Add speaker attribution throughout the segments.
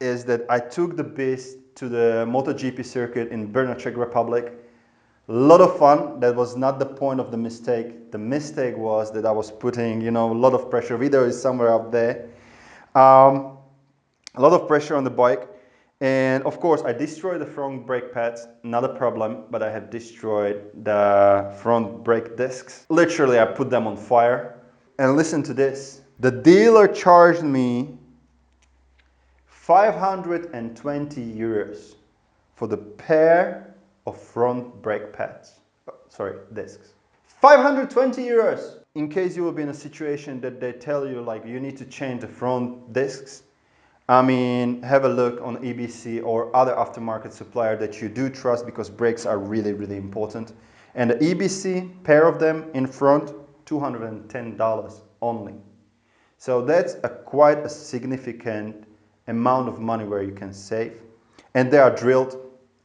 Speaker 1: is that I took the Beast to the MotoGP circuit in Brno, Czech Republic. A lot of fun. That was not the point of the mistake. The mistake was that I was putting, you know, a lot of pressure. Video is somewhere up there. A lot of pressure on the bike. And of course, I destroyed the front brake pads, not a problem, but I have destroyed the front brake discs. Literally, I put them on fire. And listen to this. The dealer charged me 520 euros for the pair of front brake pads. Sorry, discs. 520 euros! In case you will be in a situation that they tell you like you need to change the front discs, I mean, have a look on EBC or other aftermarket supplier that you do trust, because brakes are really, really important. And the EBC, pair of them in front, $210 only. So that's quite a significant amount of money where you can save. And they are drilled.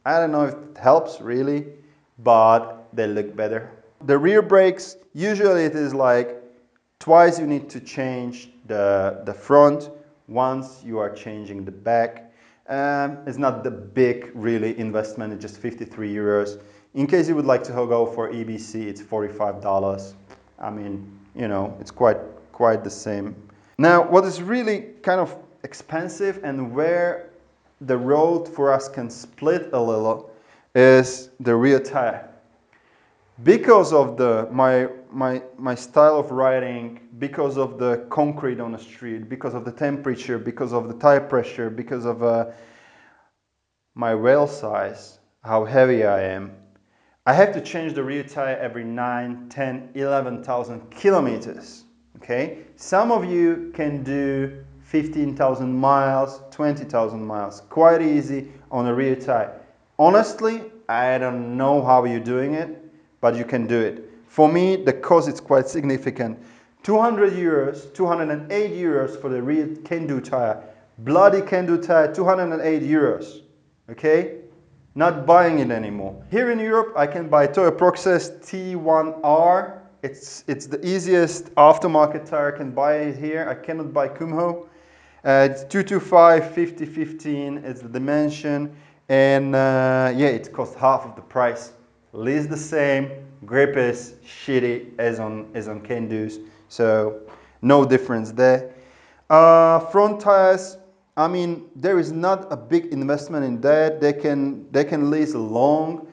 Speaker 1: I don't know if it helps really, but they look better. The rear brakes, usually it is like twice you need to change the front, once you are changing the back. It's not the big really investment, it's just 53 euros. In case you would like to go for EBC, it's $45. I mean, you know, it's quite the same. Now, what is really kind of expensive and where the road for us can split a little is the rear tire. Because of my style of riding, because of the concrete on the street, because of the temperature, because of the tire pressure, because of my wheel size, how heavy I am, I have to change the rear tire every 9, 10, 11,000 kilometers. Okay? Some of you can do 15,000 miles, 20,000 miles, quite easy on a rear tire. Honestly, I don't know how you're doing it, but you can do it. For me, the cost is quite significant. 200 euros, 208 euros for the rear can-do tire. Bloody can-do tire, 208 euros. Okay? Not buying it anymore. Here in Europe, I can buy Toyo Proxess T1R. It's the easiest aftermarket tire I can buy it here. I cannot buy Kumho. It's 225 50 15. It's the dimension, and yeah, it costs half of the price. Least the same. Grip is shitty as on can-dos, so no difference there. Front tires. I mean, there is not a big investment in that. They can last long,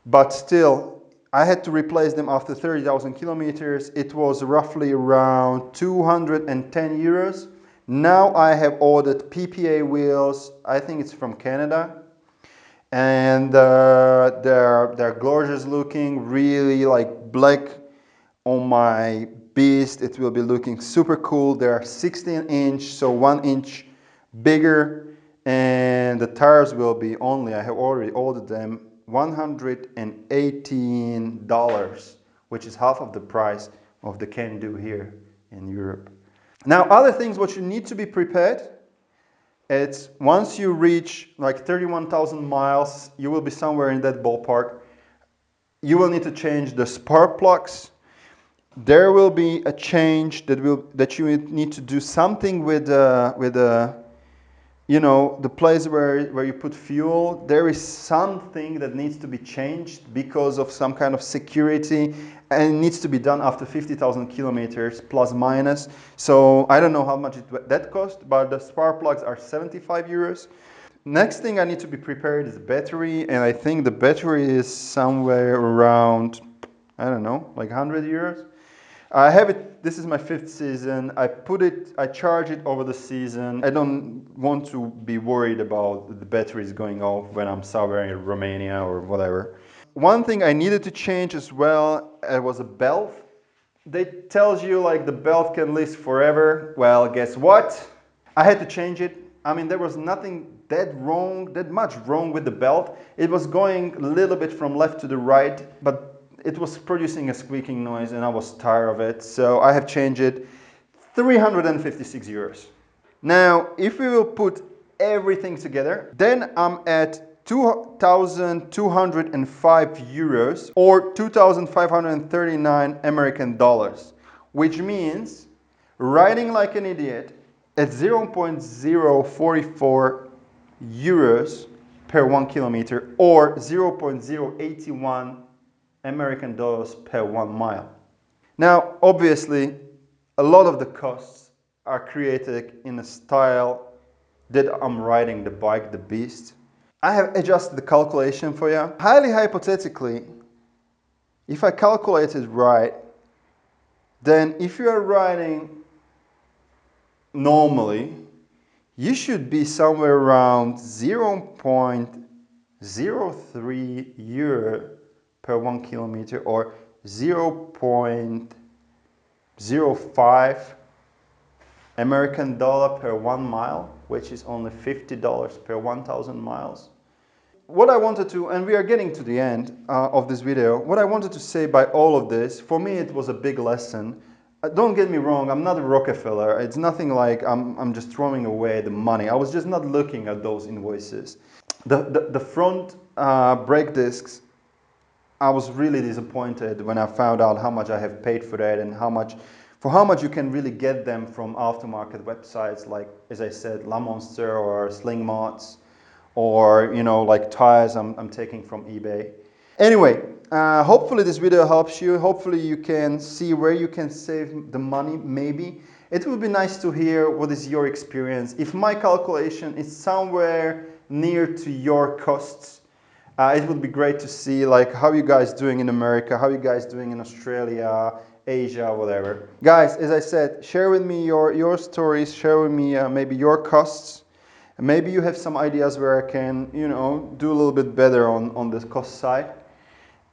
Speaker 1: but still, I had to replace them after 30,000 kilometers. It was roughly around 210 euros. Now I have ordered PPA wheels. I think it's from Canada, and they're gorgeous looking, really like black on my Beast. It will be looking super cool. They are 16-inch, so 1 inch bigger, and the tires will be only, I have already ordered them, $118, which is half of the price of the can-do here in Europe. Now, other things what you need to be prepared, it's once you reach like 31,000 miles, you will be somewhere in that ballpark, you will need to change the spark plugs. There will be a change that you need to do something with you know, the place where you put fuel. There is something that needs to be changed because of some kind of security, and it needs to be done after 50,000 kilometers plus minus. So I don't know how much that cost, but the spark plugs are 75 euros. Next thing I need to be prepared is the battery, and I think the battery is somewhere around, I don't know, like 100 euros. I have it, this is my 5th season. I charge it over the season. I don't want to be worried about the batteries going off when I'm somewhere in Romania or whatever. One thing I needed to change as well was a belt. They tells you like the belt can last forever. Well, guess what? I had to change it. I mean, there was nothing that much wrong with the belt. It was going a little bit from left to the right, but it was producing a squeaking noise and I was tired of it, so I have changed it. 356 euros. Now, if we will put everything together, then I'm at 2,205 euros or 2,539 American dollars, which means riding like an idiot at 0.044 euros per 1 kilometer or 0.081 American dollars per 1 mile. Now, obviously, a lot of the costs are created in a style that I'm riding the bike, TheBeast. I have adjusted the calculation for you. Highly hypothetically, if I calculate it right, then if you are riding normally, you should be somewhere around 0.03 euro per 1 kilometer or 0.05 American dollar per 1 mile, which is only $50 per 1,000 miles. What I wanted to, and we are getting to the end of this video, what I wanted to say by all of this, for me it was a big lesson. Don't get me wrong, I'm not a Rockefeller. It's nothing like I'm just throwing away the money. I was just not looking at those invoices. The front brake discs, I was really disappointed when I found out how much I have paid for that and how much you can really get them from aftermarket websites like, as I said, Lamonster or Sling Mods, or like tires I'm taking from eBay. Anyway, hopefully this video helps you. Hopefully you can see where you can save the money. Maybe it would be nice to hear what is your experience. If my calculation is somewhere near to your costs, it would be great to see like how you guys doing in America, how you guys doing in Australia, Asia, whatever. Guys, as I said, share with me your stories, share with me maybe your costs. Maybe you have some ideas where I can, do a little bit better on the cost side.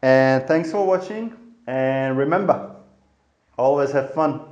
Speaker 1: And thanks for watching. And remember, always have fun.